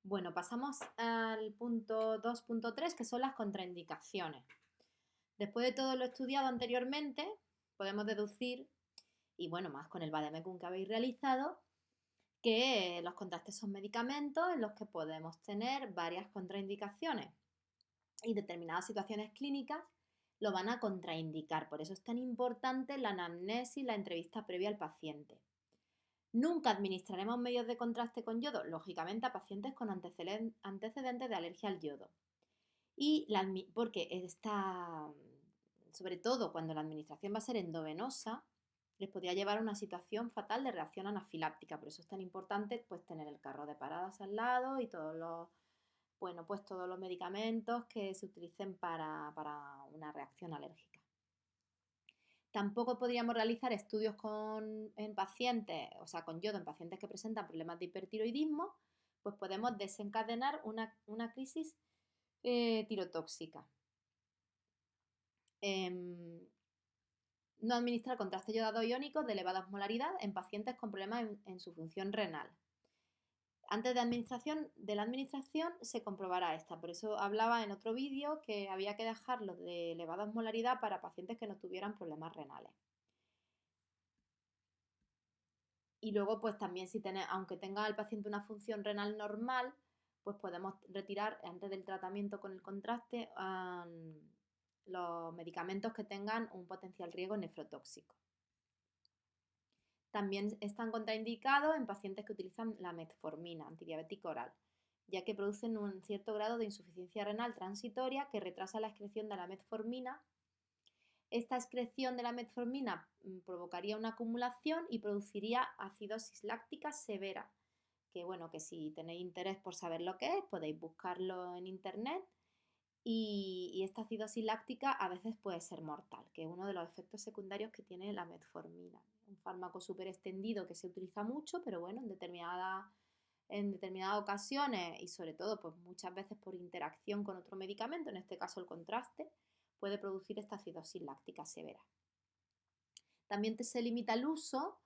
Bueno, pasamos al punto 2.3, que son las contraindicaciones. Después de todo lo estudiado anteriormente, podemos deducir, y bueno, más con el vademecum que habéis realizado, que los contrastes son medicamentos en los que podemos tener varias contraindicaciones y determinadas situaciones clínicas lo van a contraindicar. Por eso es tan importante la anamnesis, la entrevista previa al paciente. Nunca administraremos medios de contraste con yodo, lógicamente a pacientes con antecedentes de alergia al yodo. Porque está, sobre todo cuando la administración va a ser endovenosa, les podría llevar a una situación fatal de reacción anafiláctica. Por eso es tan importante pues, tener el carro de paradas al lado y todos los medicamentos que se utilicen para una reacción alérgica. Tampoco podríamos realizar estudios en pacientes, o sea, con yodo en pacientes que presentan problemas de hipertiroidismo, pues podemos desencadenar una crisis tirotóxica. No administrar contraste yodado iónico de elevada osmolaridad en pacientes con problemas en su función renal. Antes de la administración se comprobará esta. Por eso hablaba en otro vídeo que había que dejarlo de elevada osmolaridad para pacientes que no tuvieran problemas renales. Y luego, pues también aunque tenga el paciente una función renal normal, pues podemos retirar antes del tratamiento con el contraste los medicamentos que tengan un potencial riesgo nefrotóxico. También están contraindicados en pacientes que utilizan la metformina, antidiabético oral, ya que producen un cierto grado de insuficiencia renal transitoria que retrasa la excreción de la metformina. Esta excreción de la metformina provocaría una acumulación y produciría acidosis láctica severa, que si tenéis interés por saber lo que es, podéis buscarlo en internet. Y esta acidosis láctica a veces puede ser mortal, que es uno de los efectos secundarios que tiene la metformina. Un fármaco súper extendido que se utiliza mucho, pero bueno, en determinadas ocasiones y sobre todo pues muchas veces por interacción con otro medicamento, en este caso el contraste, puede producir esta acidosis láctica severa. También se limita el uso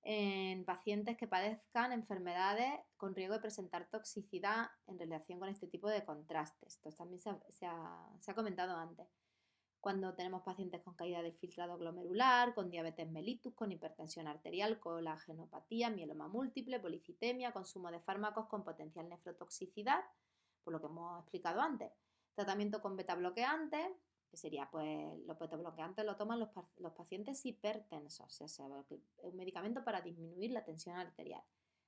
en pacientes que padezcan enfermedades con riesgo de presentar toxicidad en relación con este tipo de contrastes. Esto también se ha comentado antes. Cuando tenemos pacientes con caída del filtrado glomerular, con diabetes mellitus, con hipertensión arterial, colagenopatía, mieloma múltiple, policitemia, consumo de fármacos con potencial nefrotoxicidad, por lo que hemos explicado antes. Tratamiento con beta-bloqueantes, que sería, pues, los beta-bloqueantes lo toman los pacientes hipertensos, o sea, es un medicamento para disminuir la tensión arterial.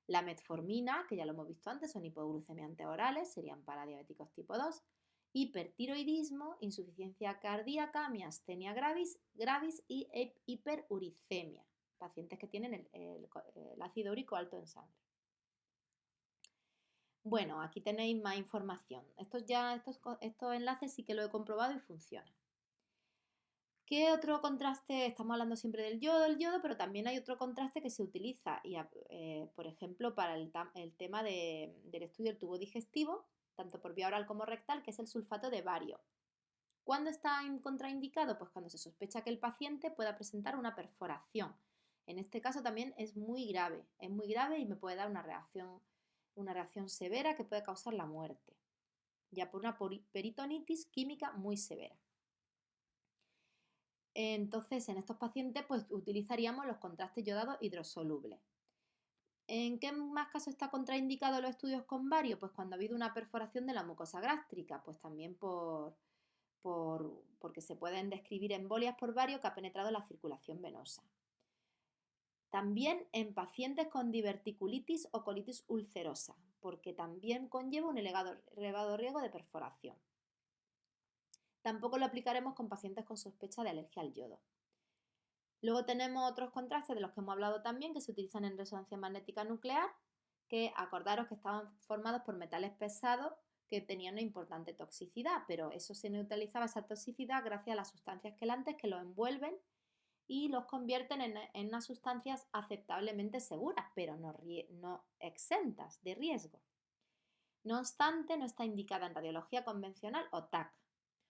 La metformina, que ya lo hemos visto antes, son hipoglucemiantes orales, serían para diabéticos tipo 2. Hipertiroidismo, insuficiencia cardíaca, miastenia gravis y hiperuricemia, pacientes que tienen el ácido úrico alto en sangre. Bueno, aquí tenéis más información. Estos enlaces sí que lo he comprobado y funcionan. ¿Qué otro contraste? Estamos hablando siempre del yodo, pero también hay otro contraste que se utiliza, por ejemplo, para el tema del estudio del tubo digestivo, tanto por vía oral como rectal, que es el sulfato de bario. ¿Cuándo está contraindicado? Pues cuando se sospecha que el paciente pueda presentar una perforación. En este caso también es muy grave y me puede dar una reacción severa que puede causar la muerte, ya por una peritonitis química muy severa. Entonces, en estos pacientes, pues utilizaríamos los contrastes yodados hidrosolubles. ¿En qué más casos está contraindicado los estudios con bario? Pues cuando ha habido una perforación de la mucosa gástrica, pues también porque se pueden describir embolias por bario que ha penetrado la circulación venosa. También en pacientes con diverticulitis o colitis ulcerosa, porque también conlleva un elevado riesgo de perforación. Tampoco lo aplicaremos con pacientes con sospecha de alergia al yodo. Luego tenemos otros contrastes de los que hemos hablado también, que se utilizan en resonancia magnética nuclear, que acordaros que estaban formados por metales pesados que tenían una importante toxicidad, pero eso se neutralizaba esa toxicidad gracias a las sustancias quelantes que los envuelven y los convierten en unas sustancias aceptablemente seguras, pero no exentas de riesgo. No obstante, no está indicada en radiología convencional o TAC,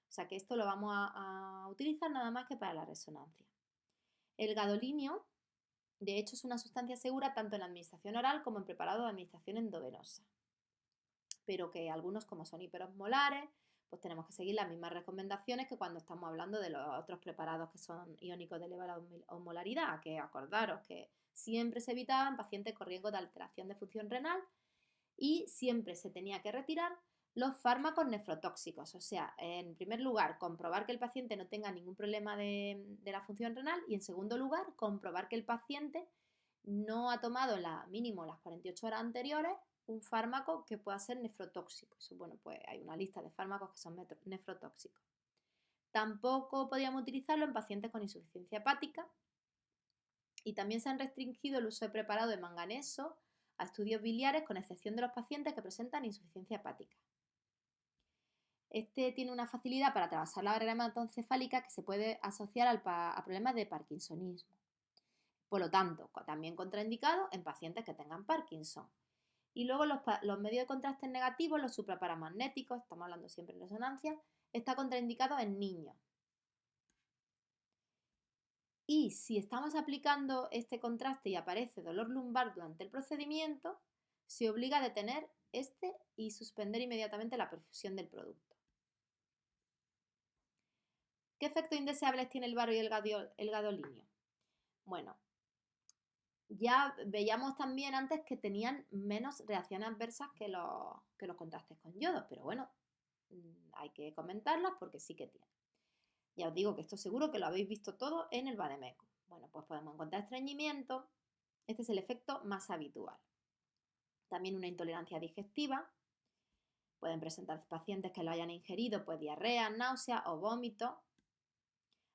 o sea que esto lo vamos a utilizar nada más que para la resonancia. El gadolinio, de hecho, es una sustancia segura tanto en la administración oral como en preparado de administración endovenosa. pero que algunos, como son hiperosmolares, pues tenemos que seguir las mismas recomendaciones que cuando estamos hablando de los otros preparados que son iónicos de elevada osmolaridad, que acordaros que siempre se evitaba en pacientes con riesgo de alteración de función renal y siempre se tenía que retirar los fármacos nefrotóxicos. O sea, en primer lugar, comprobar que el paciente no tenga ningún problema de la función renal y en segundo lugar, comprobar que el paciente no ha tomado mínimo las 48 horas anteriores un fármaco que pueda ser nefrotóxico. Eso, bueno, pues hay una lista de fármacos que son nefrotóxicos. Tampoco podíamos utilizarlo en pacientes con insuficiencia hepática y también se han restringido el uso de preparado de manganeso a estudios biliares con excepción de los pacientes que presentan insuficiencia hepática. Este tiene una facilidad para atravesar la barrera hematoencefálica que se puede asociar a problemas de parkinsonismo. Por lo tanto, también contraindicado en pacientes que tengan Parkinson. Y luego los medios de contraste negativos, los supraparamagnéticos, estamos hablando siempre en resonancia, está contraindicado en niños. Y si estamos aplicando este contraste y aparece dolor lumbar durante el procedimiento, se obliga a detener este y suspender inmediatamente la perfusión del producto. ¿Qué efectos indeseables tiene el baro y el gadolinio? Bueno, ya veíamos también antes que tenían menos reacciones adversas que los contrastes con yodo, pero bueno, hay que comentarlas porque sí que tienen. Ya os digo que esto seguro que lo habéis visto todo en el vademécum. Bueno, pues podemos encontrar estreñimiento, este es el efecto más habitual. También una intolerancia digestiva, pueden presentar pacientes que lo hayan ingerido, pues diarrea, náusea o vómito.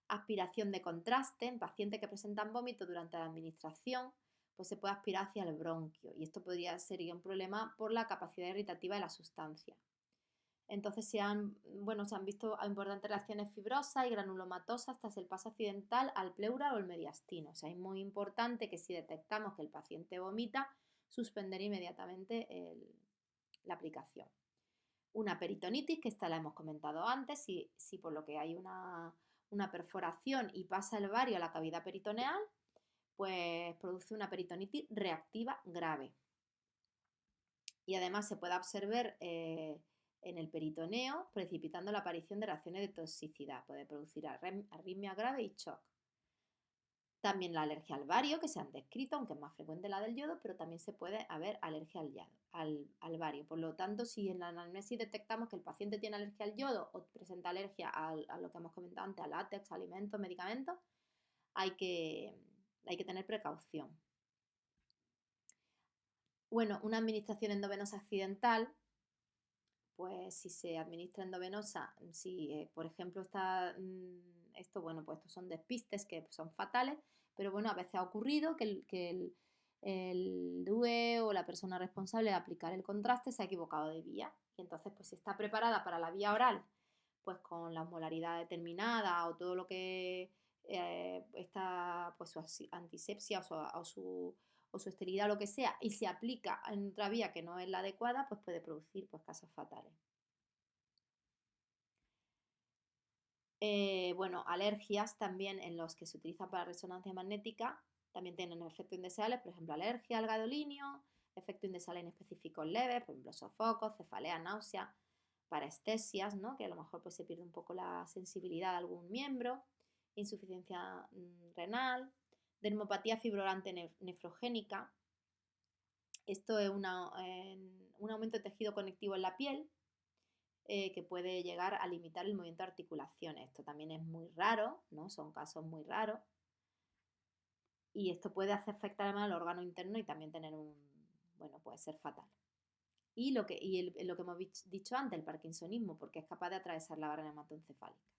Aspiración de contraste, en pacientes que presentan vómito durante la administración, pues se puede aspirar hacia el bronquio y esto sería un problema por la capacidad irritativa de la sustancia. Entonces se han visto importantes reacciones fibrosas y granulomatosas tras el paso accidental al pleural o el mediastino. O sea, es muy importante que si detectamos que el paciente vomita, suspender inmediatamente la aplicación. Una peritonitis, que esta la hemos comentado antes, si por lo que hay una perforación y pasa el bario a la cavidad peritoneal, pues produce una peritonitis reactiva grave. Y además se puede observar en el peritoneo, precipitando la aparición de reacciones de toxicidad. Puede producir arritmia grave y shock. También la alergia al bario, que se han descrito, aunque es más frecuente la del yodo, pero también se puede haber alergia al bario. Por lo tanto, si en la anamnesis detectamos que el paciente tiene alergia al yodo o presenta alergia a lo que hemos comentado antes, a látex, alimentos, medicamentos, hay que tener precaución. Bueno, una administración endovenosa accidental, pues si se administra endovenosa, si por ejemplo estos son despistes que son fatales, pero bueno, a veces ha ocurrido que el DUE o la persona responsable de aplicar el contraste se ha equivocado de vía y entonces pues si está preparada para la vía oral, pues con la osmolaridad determinada o todo lo que está, pues su antisepsia o su esterilidad o lo que sea, y se aplica en otra vía que no es la adecuada, pues puede producir pues, casos fatales. Alergias también en los que se utiliza para resonancia magnética también tienen efectos indeseables, por ejemplo, alergia al gadolinio, efectos indeseables inespecíficos leves, por ejemplo, sofocos, cefalea, náusea, parestesias, ¿no? Que a lo mejor pues, se pierde un poco la sensibilidad de algún miembro, insuficiencia renal, dermopatía fibrosante nefrogénica. Esto es un aumento de tejido conectivo en la piel que puede llegar a limitar el movimiento de articulaciones. Esto también es muy raro, ¿no? Son casos muy raros. Y esto puede afectar además al órgano interno y también puede ser fatal. Y lo que hemos dicho antes, el parkinsonismo, porque es capaz de atravesar la barrera hematoencefálica.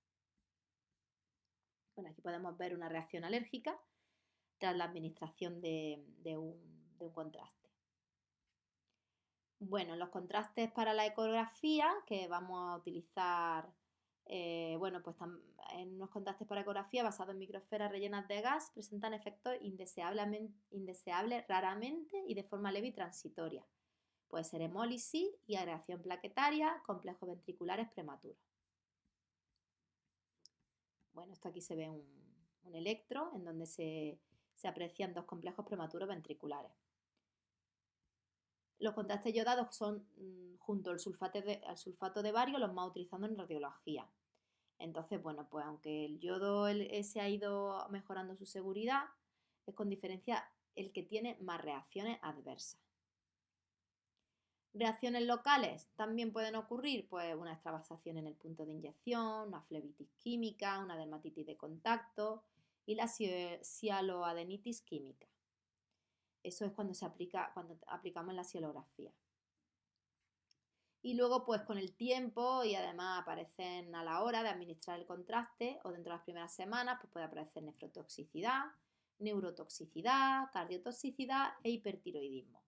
Bueno, aquí podemos ver una reacción alérgica tras la administración de un contraste. Bueno, los contrastes para la ecografía que vamos a utilizar, en unos contrastes para ecografía basados en microesferas rellenas de gas presentan efectos indeseables raramente y de forma leve y transitoria. Puede ser hemólisis y agregación plaquetaria, complejos ventriculares prematuros. Bueno, esto aquí se ve un electro en donde se aprecian dos complejos prematuros ventriculares. Los contrastes yodados son junto al sulfato de bario los más utilizados en radiología. Entonces, bueno, pues aunque el yodo se ha ido mejorando su seguridad, es con diferencia el que tiene más reacciones adversas. Reacciones locales también pueden ocurrir, pues una extravasación en el punto de inyección, una flebitis química, una dermatitis de contacto y la cialoadenitis química. Eso es cuando aplicamos la cialografía. Y luego, pues con el tiempo y además aparecen a la hora de administrar el contraste o dentro de las primeras semanas, pues puede aparecer nefrotoxicidad, neurotoxicidad, cardiotoxicidad e hipertiroidismo.